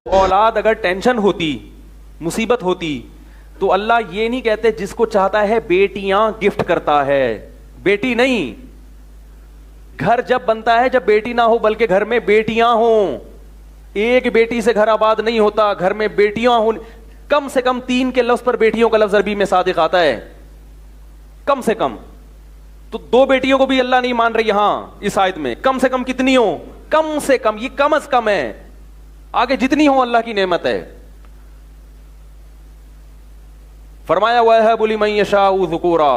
اولاد اگر ٹینشن ہوتی، مصیبت ہوتی تو اللہ یہ نہیں کہتے جس کو چاہتا ہے بیٹیاں گفٹ کرتا ہے، بیٹی نہیں. گھر جب بنتا ہے جب بیٹی نہ ہو بلکہ گھر میں بیٹیاں ہوں. ایک بیٹی سے گھر آباد نہیں ہوتا، گھر میں بیٹیاں ہوں. کم سے کم 3 کے لفظ پر بیٹیوں کا لفظ عربی میں صادق آتا ہے، کم سے کم. تو 2 بیٹیوں کو بھی اللہ نہیں مان رہی یہاں اس آیت میں. کم سے کم کتنی ہوں؟ کم سے کم، یہ کم از کم ہے، آگے جتنی ہو اللہ کی نعمت ہے. فرمایا وَيَهَبُ لِمَن يَشَاءُ ذُكُورًا،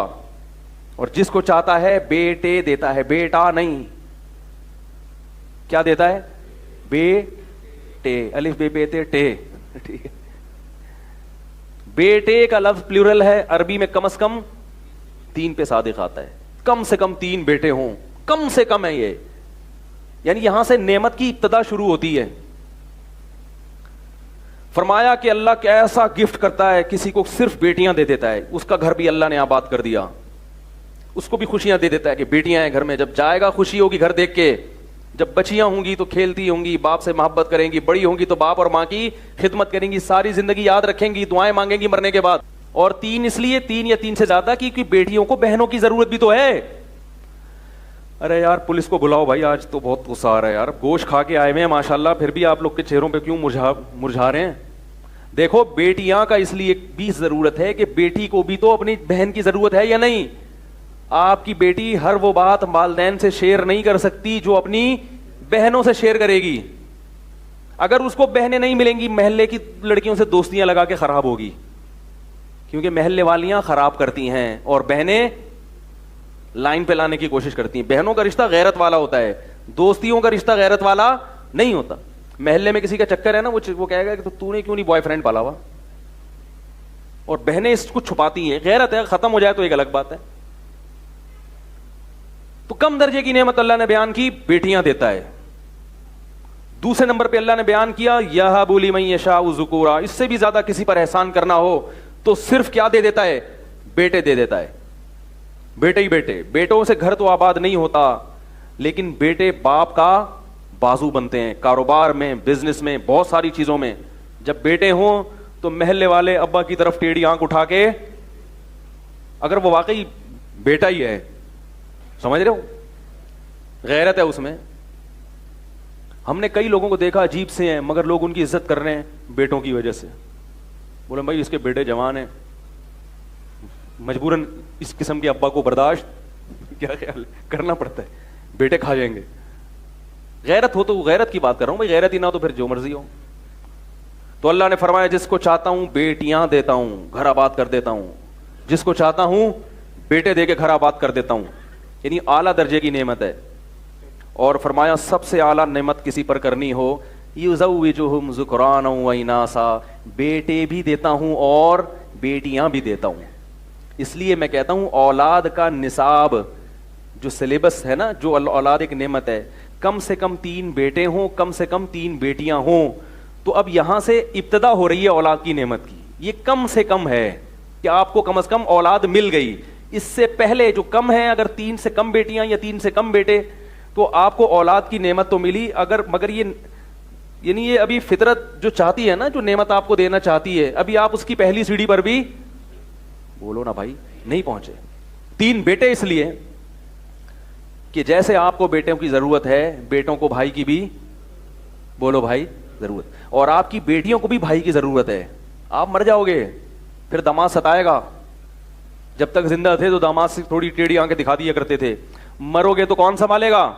اور جس کو چاہتا ہے بیٹے دیتا ہے، بیٹا نہیں. کیا دیتا ہے؟ بیٹے، الف بے پے تے ٹے، ٹھیک ہے. بیٹے کا لفظ پلورل ہے، عربی میں کم از کم 3 پہ صادق آتا ہے. کم سے کم 3 بیٹے ہوں، کم سے کم ہے یہ. یعنی یہاں سے نعمت کی ابتدا شروع ہوتی ہے. فرمایا کہ اللہ کیسا گفٹ کرتا ہے، کسی کو صرف بیٹیاں دے دیتا ہے، اس کا گھر بھی اللہ نے آباد کر دیا، اس کو بھی خوشیاں دے دیتا ہے کہ بیٹیاں ہیں گھر میں. جب جائے گا خوشی ہوگی گھر دیکھ کے. جب بچیاں ہوں گی تو کھیلتی ہوں گی، باپ سے محبت کریں گی، بڑی ہوں گی تو باپ اور ماں کی خدمت کریں گی، ساری زندگی یاد رکھیں گی، دعائیں مانگیں گی مرنے کے بعد. اور 3 اس لیے 3 یا 3 سے زیادہ کیونکہ بیٹیوں کو بہنوں کی ضرورت بھی تو ہے. ارے یار پولیس کو بلاؤ بھائی، آج تو بہت غصہ آ رہا ہے یار، گوشت کھا کے آئے ہوئے ہیں ماشاءاللہ، پھر بھی آپ لوگ کے چہروں پہ کیوں مرجھا رہے ہیں؟ دیکھو بیٹیاں کا اس لیے بھی ضرورت ہے کہ بیٹی کو بھی تو اپنی بہن کی ضرورت ہے یا نہیں. آپ کی بیٹی ہر وہ بات والدین سے شیئر نہیں کر سکتی جو اپنی بہنوں سے شیئر کرے گی. اگر اس کو بہنیں نہیں ملیں گی، محلے کی لڑکیوں سے دوستیاں لگا کے خراب ہوگی، کیونکہ محلے والیاں خراب کرتی ہیں اور بہنیں لائن پہ لانے کی کوشش کرتی ہیں. بہنوں کا رشتہ غیرت والا ہوتا ہے، دوستیوں کا رشتہ غیرت والا نہیں ہوتا. محلے میں کسی کا چکر ہے نا، وہ کہے گا کہ تو نے کیوں نہیں بوائے فرینڈ پالا ہوا، اور بہنیں اس کو چھپاتی ہیں. غیرت ہے، ختم ہو جائے تو ایک الگ بات ہے. تو کم درجے کی نعمت اللہ نے بیان کی، بیٹیاں دیتا ہے. دوسرے نمبر پہ اللہ نے بیان کیا یَهَبُ لِمَن يَشَاءُ ذُكُورًا، اس سے بھی زیادہ کسی پر احسان کرنا ہو تو صرف کیا دے دیتا ہے؟ بیٹے دے دیتا ہے. بیٹے ہی بیٹے. بیٹوں سے گھر تو آباد نہیں ہوتا، لیکن بیٹے باپ کا بازو بنتے ہیں، کاروبار میں، بزنس میں، بہت ساری چیزوں میں. جب بیٹے ہوں تو محلے والے ابا کی طرف ٹیڑھی آنکھ اٹھا کے، اگر وہ واقعی بیٹا ہی ہے، سمجھ رہے ہو، غیرت ہے اس میں. ہم نے کئی لوگوں کو دیکھا عجیب سے ہیں مگر لوگ ان کی عزت کر رہے ہیں بیٹوں کی وجہ سے. بولے بھائی اس کے بیٹے جوان ہیں، مجبوراً اس قسم کے ابا کو برداشت کیا خیال کرنا پڑتا ہے، بیٹے کھا جائیں گے. غیرت ہو تو غیرت کی بات کر رہا ہوں بھائی، غیرت ہی نہ تو پھر جو مرضی ہو. تو اللہ نے فرمایا جس کو چاہتا ہوں بیٹیاں دیتا ہوں، گھر آباد کر دیتا ہوں، جس کو چاہتا ہوں بیٹے دے کے گھر آباد کر دیتا ہوں. یعنی اعلیٰ درجے کی نعمت ہے. اور فرمایا سب سے اعلیٰ نعمت کسی پر کرنی ہو، یزوجہم ذکرانا و اناسا، بیٹے بھی دیتا ہوں اور بیٹیاں بھی دیتا ہوں. اس لیے میں کہتا ہوں اولاد کا نصاب جو سلیبس ہے نا، جو اولاد ایک نعمت ہے، کم سے کم 3 بیٹے ہوں، کم سے کم 3 بیٹیاں ہوں. تو اب یہاں سے ابتدا ہو رہی ہے اولاد کی نعمت کی. یہ کم سے کم ہے کہ آپ کو کم از کم اولاد مل گئی. اس سے پہلے جو کم ہے، اگر 3 سے کم بیٹیاں یا 3 سے کم بیٹے، تو آپ کو اولاد کی نعمت تو ملی، مگر یہ یعنی یہ ابھی فطرت جو چاہتی ہے نا، جو نعمت آپ کو دینا چاہتی ہے، ابھی آپ اس کی پہلی سیڑھی پر بھی بولو نا بھائی نہیں پہنچے. 3 بیٹے اس لیے کہ جیسے آپ کو بیٹوں کی ضرورت ہے، بیٹوں کو بھائی کی بھی بولو بھائی ضرورت، اور آپ کی بیٹیوں کو بھی بھائی کی ضرورت ہے. آپ مر جاؤ گے پھر داماد ستائے گا. جب تک زندہ تھے تو داماد سے تھوڑی ٹیڑھی آنکھیں دکھا دیا کرتے تھے، مرو گے تو کون سنبھالے گا؟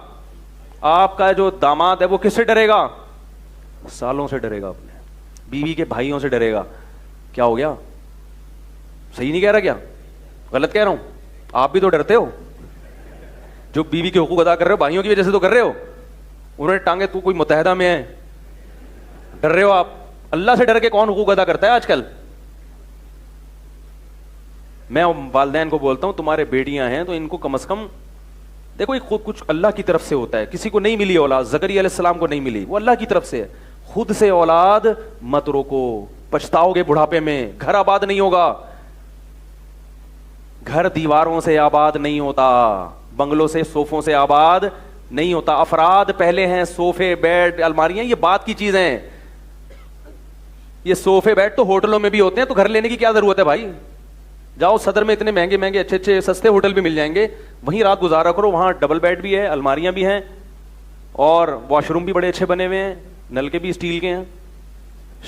آپ کا جو داماد ہے وہ کس سے ڈرے گا؟ سالوں سے ڈرے گا، اپنے بیوی کے بھائیوں سے ڈرے گا. کیا ہو گیا؟ صحیح نہیں کہہ رہا کیا؟ غلط کہہ رہا ہوں؟ آپ بھی تو ڈرتے ہو، جو بیوی کے حقوق ادا کر رہے ہو بھائیوں کی وجہ سے تو کر رہے ہو. انہوں نے ٹانگے تو کوئی متحدہ میں ہے، ڈر رہے ہو آپ. اللہ سے ڈر کے کون حقوق ادا کرتا ہے آج کل؟ میں والدین کو بولتا ہوں تمہارے بیٹیاں ہیں تو ان کو کم از کم دیکھو، خود کچھ اللہ کی طرف سے ہوتا ہے. کسی کو نہیں ملی اولاد، زکریا علیہ السلام کو نہیں ملی، وہ اللہ کی طرف سے ہے. خود سے اولاد مت روکو، پچھتاؤ گے بڑھاپے میں، گھر آباد نہیں ہوگا. گھر دیواروں سے آباد نہیں ہوتا, بنگلوں سے صوفوں سے آباد نہیں ہوتا. افراد پہلے ہیں, صوفے بیڈ الماریاں یہ بات کی چیزیں ہیں. یہ صوفے بیڈ تو ہوٹلوں میں بھی ہوتے ہیں, تو گھر لینے کی کیا ضرورت ہے بھائی؟ جاؤ صدر میں اتنے مہنگے مہنگے اچھے اچھے سستے ہوٹل بھی مل جائیں گے, وہیں رات گزارا کرو. وہاں ڈبل بیڈ بھی ہے, الماریاں بھی ہیں, اور واش روم بھی بڑے اچھے بنے ہوئے ہیں, نلکے بھی اسٹیل کے ہیں,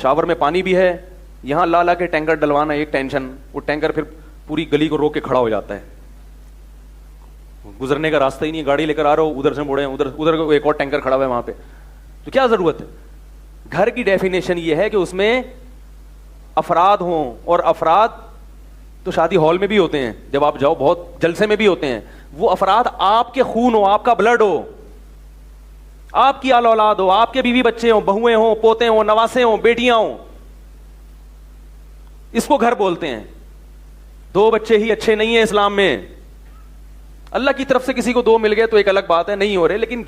شاور میں پانی بھی ہے. یہاں لا کے ٹینکر ڈلوانا ایک ٹینشن, وہ ٹینکر پھر پوری گلی کو روک کے کھڑا ہو جاتا ہے, گزرنے کا راستہ ہی نہیں, گاڑی لے کر آ رہا ہو, ادھر سے مڑے ادھر ایک اور ٹینکر کھڑا ہوا ہے وہاں پہ. تو کیا ضرورت ہے؟ گھر کی ڈیفینیشن یہ ہے کہ اس میں افراد ہوں, اور افراد تو شادی ہال میں بھی ہوتے ہیں, جب آپ جاؤ بہت جلسے میں بھی ہوتے ہیں. وہ افراد آپ کے خون ہو, آپ کا بلڈ ہو, آپ کی آل اولاد ہو, آپ کے بیوی بچے ہوں, بہویں ہوں, پوتے ہوں, نواسے ہوں, بیٹیاں ہوں, اس کو گھر بولتے ہیں. دو بچے ہی اچھے نہیں ہیں اسلام میں. اللہ کی طرف سے کسی کو دو مل گئے تو ایک الگ بات ہے, نہیں ہو رہے, لیکن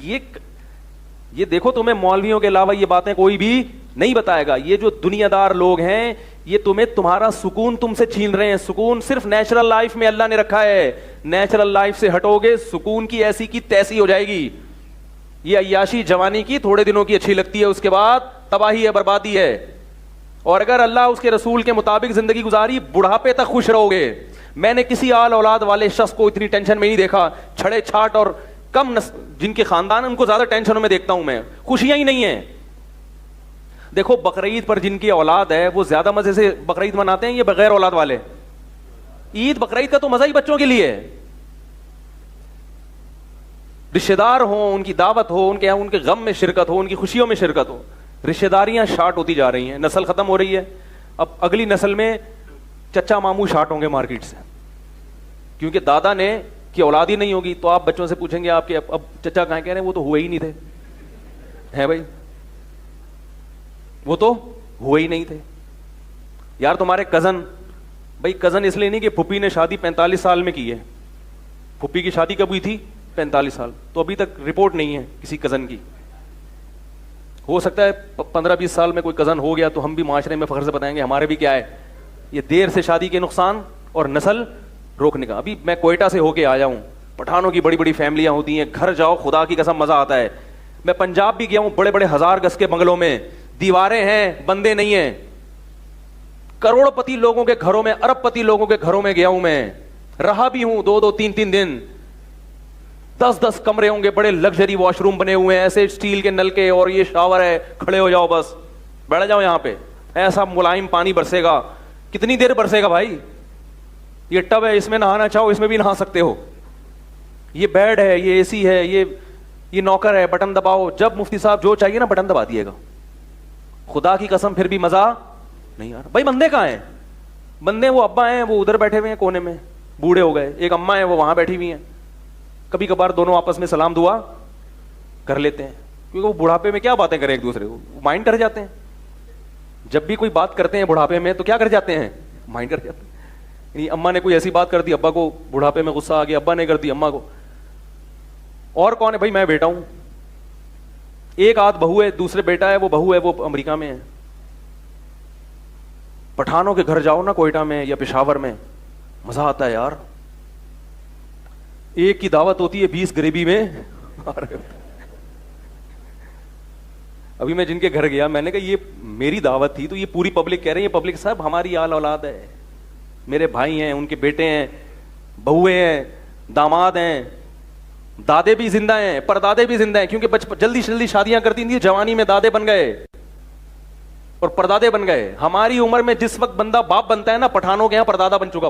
یہ دیکھو تمہیں مولویوں کے علاوہ یہ باتیں کوئی بھی نہیں بتائے گا. یہ جو دنیا دار لوگ ہیں یہ تمہیں تمہارا سکون تم سے چھین رہے ہیں. سکون صرف نیچرل لائف میں اللہ نے رکھا ہے, نیچرل لائف سے ہٹو گے سکون کی ایسی کی تیسی ہو جائے گی. یہ عیاشی جوانی کی تھوڑے دنوں کی اچھی لگتی ہے, اس کے بعد تباہی ہے, بربادی ہے. اور اگر اللہ اس کے رسول کے مطابق زندگی گزاری, بڑھاپے تک خوش رہو گے. میں نے کسی آل اولاد والے شخص کو اتنی ٹینشن میں نہیں دیکھا. چھڑے چھاٹ اور کم جن کے خاندان ان کو زیادہ ٹینشنوں میں دیکھتا ہوں میں, خوشیاں ہی نہیں ہیں. دیکھو بقرعید پر جن کی اولاد ہے وہ زیادہ مزے سے بقرعید مناتے ہیں یہ بغیر اولاد والے. عید بقرعید کا تو مزہ ہی بچوں کے لیے ہے. رشتے دار ہوں, ان کی دعوت ہو, ان کے غم میں شرکت ہو, ان کی خوشیوں میں شرکت ہو. رشتہ داریاں شارٹ ہوتی جا رہی ہیں, نسل ختم ہو رہی ہے. اب اگلی نسل میں چچا ماموں شارٹ ہوں گے مارکیٹ سے, کیونکہ دادا نے کی اولاد ہی نہیں ہوگی. تو آپ بچوں سے پوچھیں گے آپ کے اب چچا کہاں کہہ رہے ہیں, وہ تو ہوئے ہی نہیں تھے. ہے بھائی, وہ تو ہوئے ہی نہیں تھے. یار تمہارے کزن, بھائی کزن اس لیے نہیں کہ پھپھی نے شادی 45 سال میں کی ہے. پھپھی کی شادی کب ہوئی تھی؟ 45 سال. تو ابھی تک رپورٹ نہیں ہے کسی کزن کی. ہو سکتا ہے 15-20 سال میں کوئی کزن ہو گیا تو ہم بھی معاشرے میں فخر سے بتائیں گے ہمارے بھی کیا ہے. یہ دیر سے شادی کے نقصان اور نسل روکنے کا. ابھی میں کوئٹہ سے ہو کے آیا ہوں, پٹھانوں کی بڑی بڑی فیملیاں ہوتی ہیں, گھر جاؤ خدا کی قسم مزہ آتا ہے. میں پنجاب بھی گیا ہوں, بڑے بڑے 1000 گز کے بنگلوں میں دیواریں ہیں, بندے نہیں ہیں. کروڑ پتی لوگوں کے گھروں میں, ارب پتی لوگوں کے گھروں میں گیا ہوں میں, رہا بھی ہوں 2-2 3-3 دن. 10-10 کمرے ہوں گے, بڑے لگژری واش روم بنے ہوئے ہیں, ایسے اسٹیل کے نلکے, اور یہ شاور ہے, کھڑے ہو جاؤ بس بیٹھ جاؤ یہاں پہ, ایسا ملائم پانی برسے گا. کتنی دیر برسے گا بھائی؟ یہ ٹب ہے, اس میں نہانا چاہو اس میں بھی نہا سکتے ہو. یہ بیڈ ہے, یہ اے سی ہے, یہ نوکر ہے, بٹن دباؤ. جب مفتی صاحب جو چاہیے نا بٹن دبا دیے گا. خدا کی قسم پھر بھی مزہ نہیں آ رہا. بھائی بندے کہاں ہیں؟ بندے وہ ابا ہیں, وہ ادھر بیٹھے ہوئے ہیں کونے میں, بوڑھے ہو گئے. ایک اماں ہے, وہ وہاں بیٹھی ہوئی ہیں. کبھی کبھار دونوں آپس میں سلام دعا کر لیتے ہیں, کیونکہ وہ بڑھاپے میں کیا باتیں کریں ایک دوسرے کو, مائنڈ کر جاتے ہیں. جب بھی کوئی بات کرتے ہیں بڑھاپے میں تو کیا کر جاتے ہیں, مائنڈ کر جاتے ہیں. یعنی اماں نے کوئی ایسی بات کر دی, ابا کو بڑھاپے میں غصہ آ گیا, ابا نے کر دی اماں کو. اور کون ہے بھائی؟ میں بیٹا ہوں. ایک آدھ بہو ہے, دوسرے بیٹا ہے, وہ بہو ہے وہ امریکہ میں ہے. پٹھانوں کے گھر جاؤ نا کوئٹہ میں یا پشاور میں, مزہ آتا ہے یار. ایک کی دعوت ہوتی ہے 20 غریبی میں. ابھی میں جن کے گھر گیا, میں نے کہا یہ میری دعوت تھی, تو یہ پوری پبلک کہہ رہی ہے, پبلک صاحب ہماری آل اولاد ہے, میرے بھائی ہیں, ان کے بیٹے ہیں, بہویں ہیں, داماد ہیں, دادے بھی زندہ ہیں, پردادے بھی زندہ ہیں, کیونکہ جلدی جلدی شادیاں کرتی تھیں, جوانی میں دادے بن گئے اور پردادے بن گئے. ہماری عمر میں جس وقت بندہ باپ بنتا ہے نا, پٹھانوں کے یہاں پردادا بن چکا.